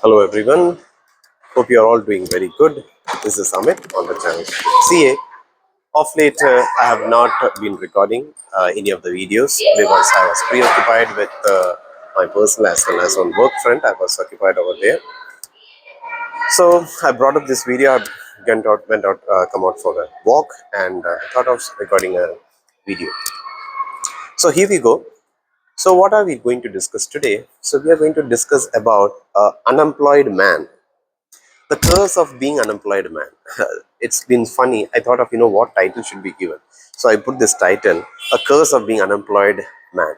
Hello everyone, hope you are all doing very good. This is Amit on the channel CA. Of late, I have not been recording any of the videos because I was preoccupied with my personal as well as on work front. I was occupied over there. So I brought up this video. I come out for a walk and thought of recording a video. So here we go. So what are we going to discuss today? So we are going to discuss about unemployed man. The curse of being unemployed man. It's been funny. I thought of what title should be given, so I put this title, a curse of being unemployed man.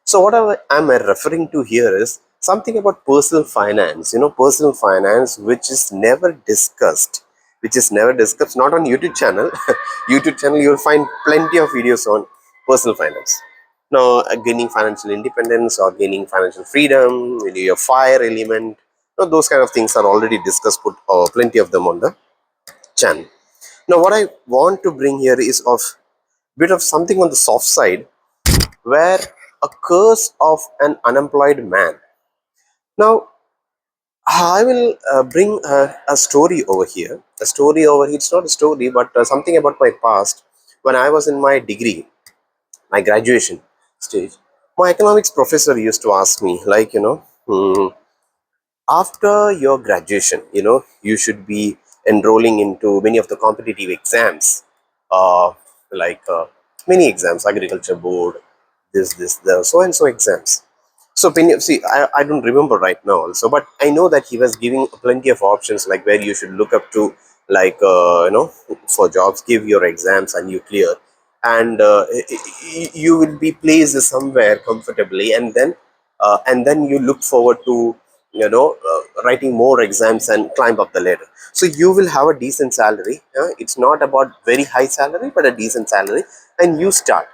So what am I referring to here is something about personal finance, personal finance, which is never discussed, not on YouTube channel. YouTube channel, you'll find plenty of videos on personal finance. Now, gaining financial independence or gaining financial freedom, your fire element, those kind of things are already discussed, put plenty of them on the channel. Now, what I want to bring here is of bit of something on the soft side, where a curse of an unemployed man. Now, I will bring a story over here. A story over here. It's not a story, but something about my past. When I was in my degree, my graduation stage, my economics professor used to ask me, like, after your graduation, you should be enrolling into many of the competitive exams, like many exams, agriculture board, the so and so exams. So when you see, I don't remember right now also, but I know that he was giving plenty of options, like where you should look up to, like for jobs, give your exams and you clear, and you will be placed somewhere comfortably, and then you look forward to writing more exams and climb up the ladder. So you will have a decent salary. It's not about very high salary, but a decent salary, and you start.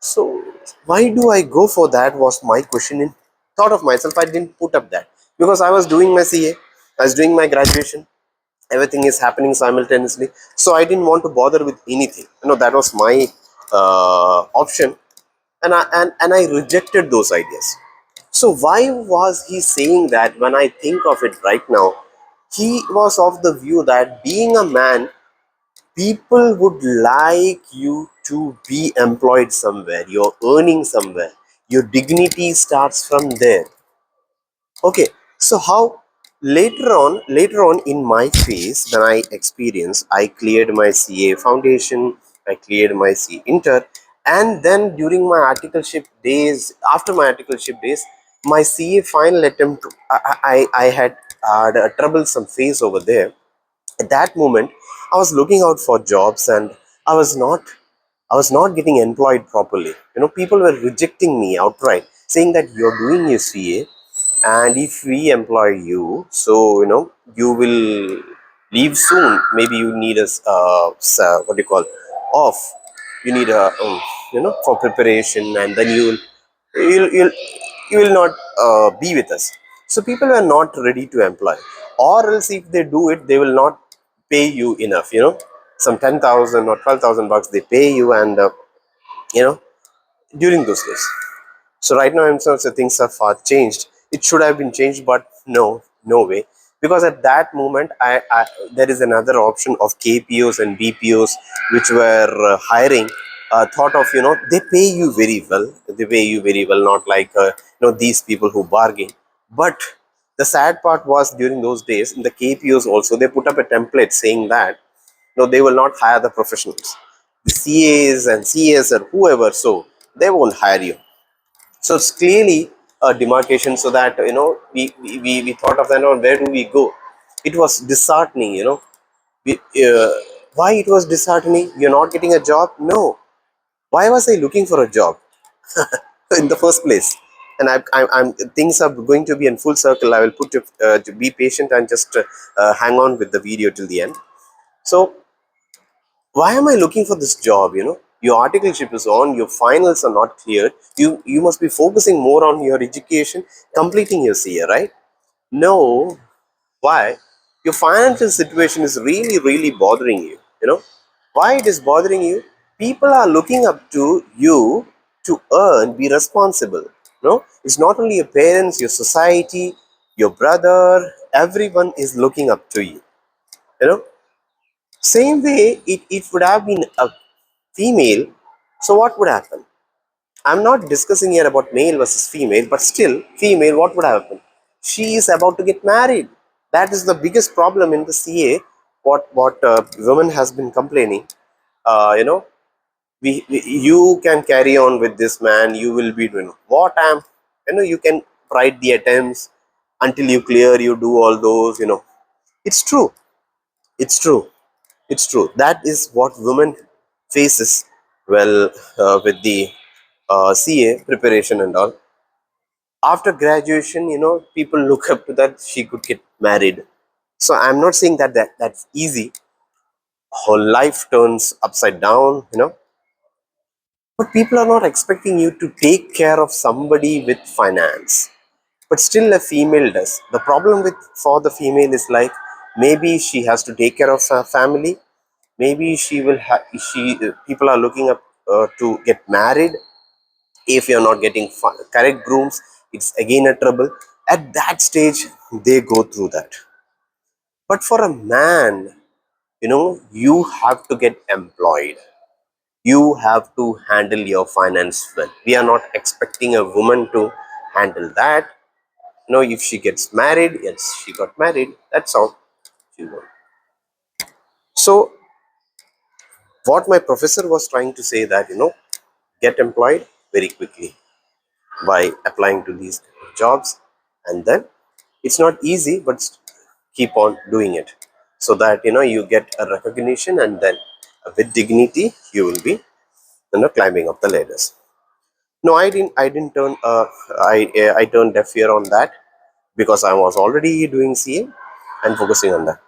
So why do I go for that was my question. In thought of myself, I didn't put up that because I was doing my CA, I was doing my graduation. Everything is happening simultaneously, so I didn't want to bother with anything. That was my option, and I rejected those ideas. So why was he saying that? When I think of it right now, he was of the view that being a man, people would like you to be employed somewhere, you're earning somewhere, your dignity starts from there. Okay, so how later on in my phase, when I experienced, I cleared my CA foundation, I cleared my C inter, and then during my articleship days, after my articleship days, my CA final attempt, I had a troublesome phase over there. At that moment, I was looking out for jobs, and I was not I was not getting employed properly. People were rejecting me outright, saying that you're doing your CA, and if we employ you, so you will leave soon. Maybe you need a what do you call, off. You need a for preparation, and then you'll you will not be with us. So people were not ready to employ, or else if they do it, they will not pay you enough. Some 10,000 or 12,000 bucks they pay you, and you know during those days. So right now, I'm saying things are far changed. It should have been changed, but no way. Because at that moment, there is another option of KPOs and BPOs which were hiring. Thought of, they pay you very well. They pay you very well, not like these people who bargain. But the sad part was, during those days in the KPOs also, they put up a template saying that no, they will not hire the professionals, the CAs and CS or whoever. So they won't hire you. So it's clearly a demarcation, so that we thought of that, where do we go? It was disheartening. we, uh, why it was disheartening? You're not getting a job. No, why was I looking for a job in the first place? And I'm things are going to be in full circle. I will put to be patient and just hang on with the video till the end. So why am I looking for this job? Your articleship is on, your finals are not cleared. You must be focusing more on your education, completing your CA, right? No. Why? Your financial situation is really, really bothering you. Why it is bothering you? People are looking up to you to earn, be responsible. It's not only your parents, your society, your brother, everyone is looking up to you. You know, same way it would have been a female. So what would happen? I'm not discussing here about male versus female, but still, female, what would happen? She is about to get married. That is the biggest problem in the CA. What women has been complaining. You know, you can carry on with this man. You will be doing what I'm. You know, you can write the attempts until you clear. You do all those. You know, it's true. It's true. It's true. That is what women faces well with the CA preparation and all. After graduation, you know, people look up to that she could get married. So I'm not saying that's easy. Whole life turns upside down, you know. But people are not expecting you to take care of somebody with finance. But still, a female does. The problem with for the female is like maybe she has to take care of her family. Maybe she will have. She people are looking up to get married. If you're not getting correct grooms, it's again a trouble. At that stage, they go through that. But for a man, you know, you have to get employed. You have to handle your finance well. We are not expecting a woman to handle that. You know, if she gets married, yes, she got married. That's all. She won't. So, what my professor was trying to say that, you know, get employed very quickly by applying to these jobs, and then it's not easy, but keep on doing it so that you know you get a recognition, and then with dignity you will be, you know, climbing up the ladders. No, I didn't turn I turned deaf ear on that, because I was already doing CA and focusing on that.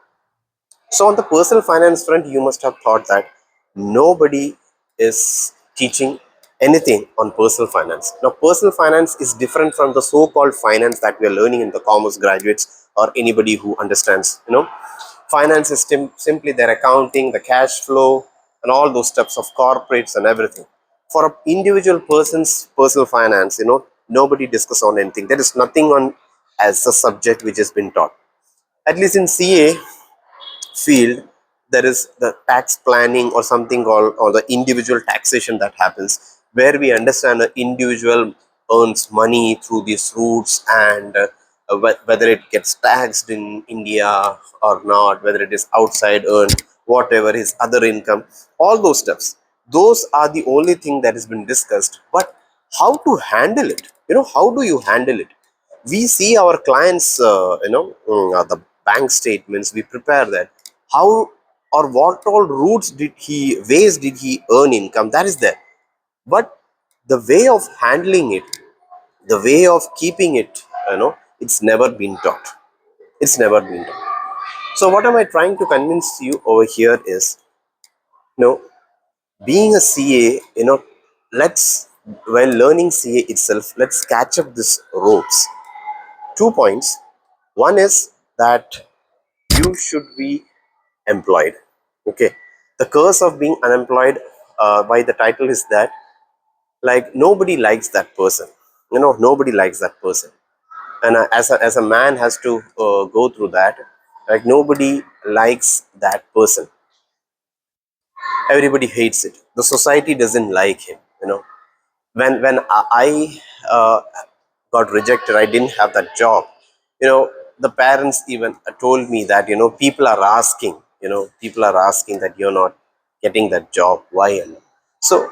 So on the personal finance front, you must have thought that nobody is teaching anything on personal finance. Now, personal finance is different from the so-called finance that we are learning in the commerce graduates or anybody who understands. You know, finance is simply their accounting, the cash flow, and all those steps of corporates and everything. For an individual person's personal finance, you know, nobody discuss on anything. There is nothing on as a subject which has been taught. At least in CA, field, there is the tax planning or something called, or the individual taxation that happens, where we understand an individual earns money through these routes, and whether it gets taxed in India or not, whether it is outside earned, whatever his other income, all those steps, those are the only thing that has been discussed. But how to handle it, you know, how do you handle it? We see our clients, the bank statements, we prepare that. How or what all routes did he, ways did he earn income, that is there. But the way of handling it, the way of keeping it, you know, it's never been taught. It's never been taught. So what am I trying to convince you over here is, you know, being a CA, you know, let's, while learning CA itself, let's catch up this ropes. 2 points. One is that you should be employed. Okay. The curse of being unemployed, by the title, is that like nobody likes that person. You know, nobody likes that person. And as a man has to go through that, like nobody likes that person. Everybody hates it. The society doesn't like him. You know, when I got rejected, I didn't have that job. You know, the parents even told me that, you know, people are asking that you're not getting that job. Why? And so,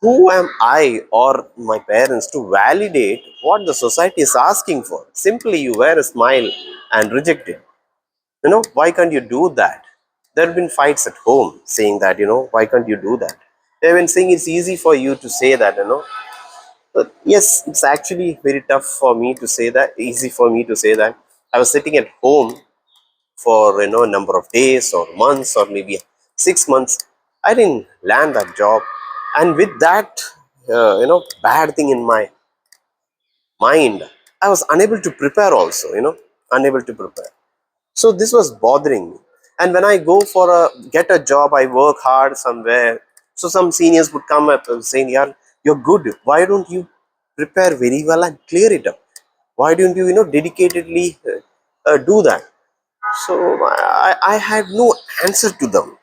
who am I or my parents to validate what the society is asking for? Simply, you wear a smile and reject it. You know, why can't you do that? There have been fights at home saying that, you know, why can't you do that? They've been saying it's easy for you to say that, you know. But yes, it's actually very tough for me to say that, easy for me to say that. I was sitting at home for, you know, a number of days or months or maybe 6 months. I didn't land that job. And with that, bad thing in my mind, I was unable to prepare also, you know, unable to prepare. So this was bothering me. And when I go for get a job, I work hard somewhere. So some seniors would come up and saying, "Yeah, you're good. Why don't you prepare very well and clear it up? Why don't you, you know, dedicatedly do that? So I had no answer to them,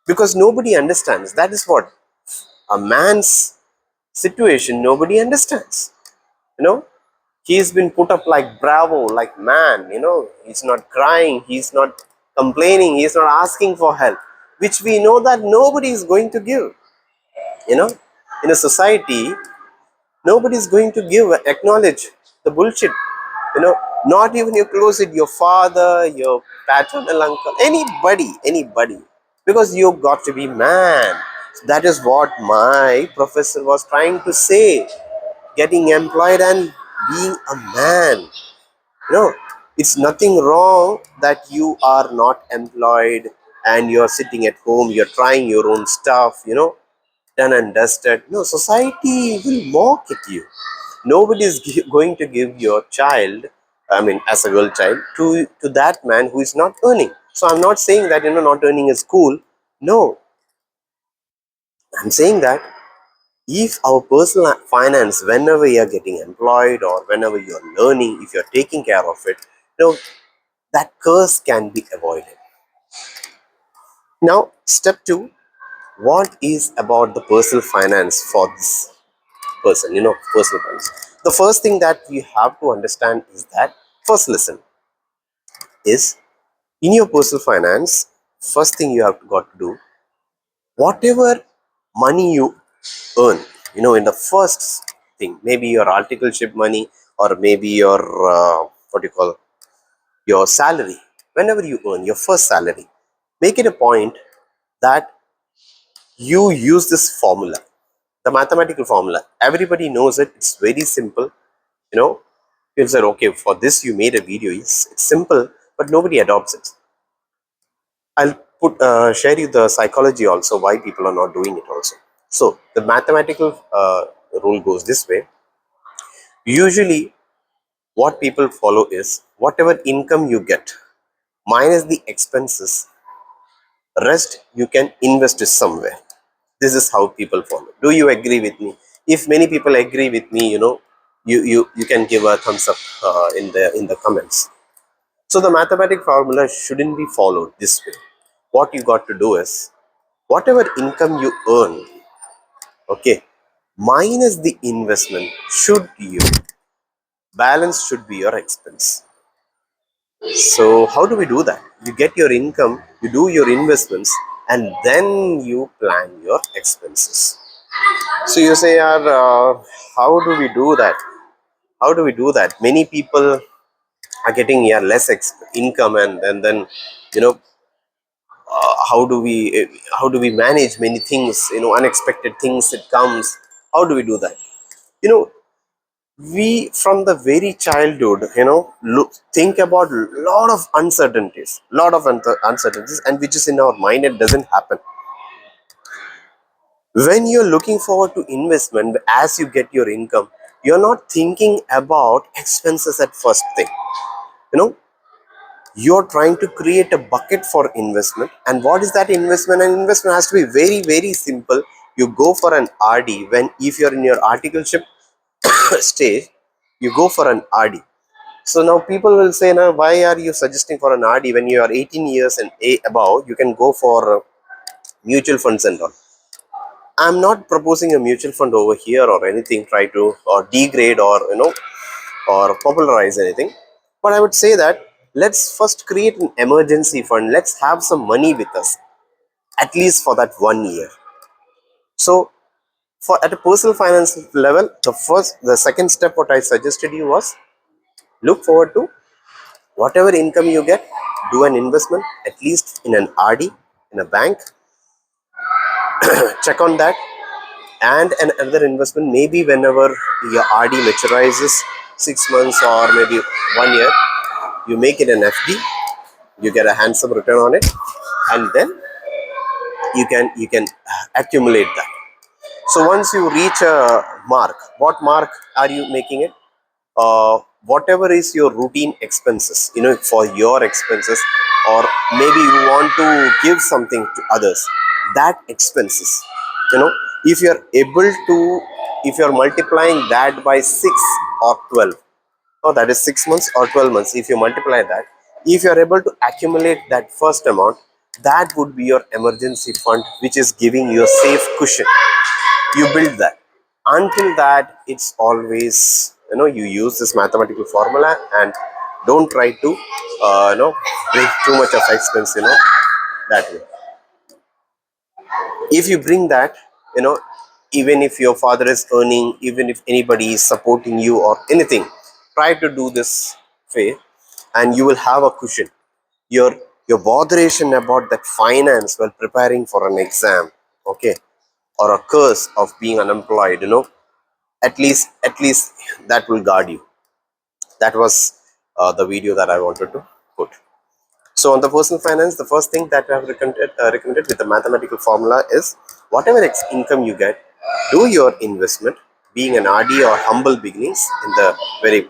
because nobody understands. That is what a man's situation, nobody understands. You know, he's been put up like bravo, like man. He's not crying, he's not complaining, he's not asking for help, which we know that nobody is going to give. You know, in a society, nobody is going to give, acknowledge the bullshit. you know Not even your closest, your father, your paternal uncle, anybody, because you got to be man. That is what my professor was trying to say. Getting employed and being a man, you know it's nothing wrong that you are not employed and you're sitting at home, you're trying your own stuff, done and dusted. No, society will mock at you. Nobody is going to give your child, I mean, as a girl child, to that man who is not earning. So I'm not saying that, not earning is cool. No, I'm saying that if our personal finance, whenever you're getting employed or whenever you're learning, if you're taking care of it, that curse can be avoided. Now, step two, what is about the personal finance for this person, personal finance? The first thing that we have to understand is that, first listen, is in your personal finance, first thing you have got to do, whatever money you earn, in the first thing, maybe your articleship money, or maybe your, what do you call, your salary, whenever you earn your first salary, make it a point that you use this formula, the mathematical formula. Everybody knows it. It's very simple. You know, people said, okay, for this you made a video. It's simple, but nobody adopts it. I'll share you the psychology also, why people are not doing it also. So the mathematical rule goes this way. Usually, what people follow is whatever income you get minus the expenses, rest you can invest it somewhere. This is how people follow. Do you agree with me? If many people agree with me, you can give a thumbs up in the comments. So the mathematical formula shouldn't be followed this way. What you got to do is whatever income you earn, okay, minus the investment, should you balance should be your expense. So how do we do that? You get your income, you do your investments, and then you plan your expenses. So you say, how do we do that? How do we do that? Many people are getting less income, and then, you know how do we manage many things? Unexpected things that comes. How do we do that? You know, we from the very childhood, think about lot of uncertainties, and which is in our mind. It doesn't happen. When you're looking forward to investment, as you get your income, you're not thinking about expenses at first thing. you know you're trying to create a bucket for investment. And what is that investment? An investment has to be very, very simple. You go for an RD. When if you're in your articleship stage, you go for an RD. So now people will say, now why are you suggesting for an RD when you are 18 years and above? You can go for mutual funds and all. I'm not proposing a mutual fund over here or anything, try to or degrade or or popularize anything. But I would say that let's first create an emergency fund. Let's have some money with us, at least for that 1 year. So for at a personal finance level, the second step what I suggested you was, look forward to whatever income you get, do an investment, at least in an RD, in a bank, check on that. And another investment, maybe whenever your RD maturizes, 6 months or maybe 1 year, you make it an FD, you get a handsome return on it, and then you can accumulate that. So once you reach a mark, what mark are you making it? Whatever is your routine expenses, for your expenses, or maybe you want to give something to others, that expenses, you know if you're able to, if you're multiplying that by 6 or 12, that is 6 months or 12 months, if you multiply that, If you are able to accumulate that first amount, that would be your emergency fund, which is giving you a safe cushion. You build that. Until that, it's always, you use this mathematical formula, and don't try to bring too much of expense, that way. If you bring that, you know even if your father is earning, even if anybody is supporting you or anything, try to do this way, and you will have a cushion. Your botheration about that finance while preparing for an exam, okay, or a curse of being unemployed, at least that will guard you. That was the video that I wanted to put. So on the personal finance, the first thing that I have recommended with the mathematical formula is, whatever income you get, do your investment, being an RD or humble beginnings in the very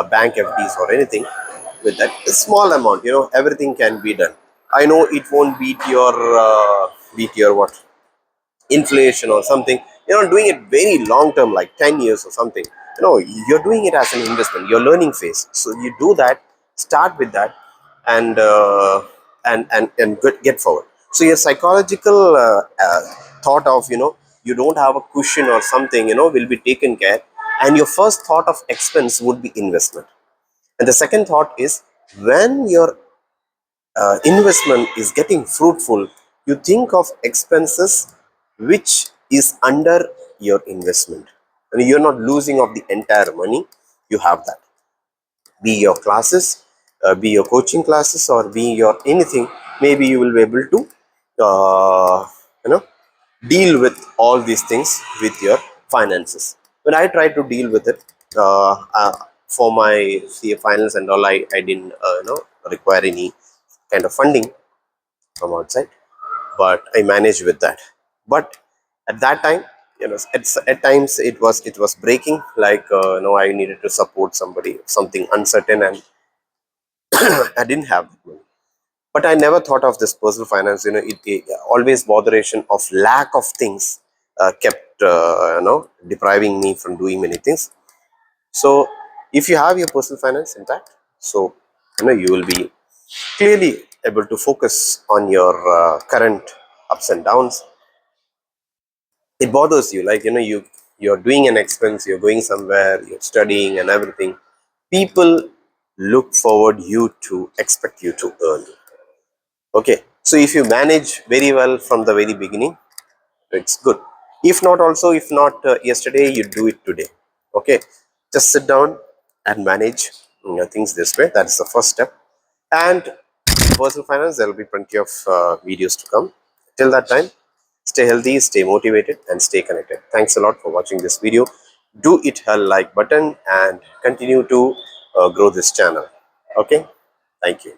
bank FDs or anything. With that a small amount, everything can be done. I know it won't beat your what, inflation or something. You're not doing it very long term, like 10 years or something. You're doing it as an investment, your learning phase. So you do that, start with that, and get forward. So your psychological thought of, you don't have a cushion or something, will be taken care. And your first thought of expense would be investment. And the second thought is, when your investment is getting fruitful, you think of expenses which is under your investment, and you're not losing of the entire money. You have that, be your classes, be your coaching classes, or be your anything. Maybe you will be able to uh, you know deal with all these things with your finances. When I try to deal with it, for my CA finals and all, I didn't require any kind of funding from outside, but I managed with that. But at that time, at times it was breaking, like I needed to support somebody, something uncertain, and I didn't have that money. But I never thought of this personal finance. It always botheration of lack of things kept depriving me from doing many things. So if you have your personal finance intact, so you will be clearly able to focus on your current ups and downs. It bothers you, like you're doing an expense, you're going somewhere, you're studying and everything. People look forward you to expect you to earn. Okay, so if you manage very well from the very beginning, it's good. If not, also, if not yesterday, you do it today. Okay, just sit down and manage things this way. That is the first step. And personal finance, there will be plenty of videos to come. Till that time, stay healthy, stay motivated, and stay connected. Thanks a lot for watching this video. Do hit a like button and continue to grow this channel. Okay, thank you.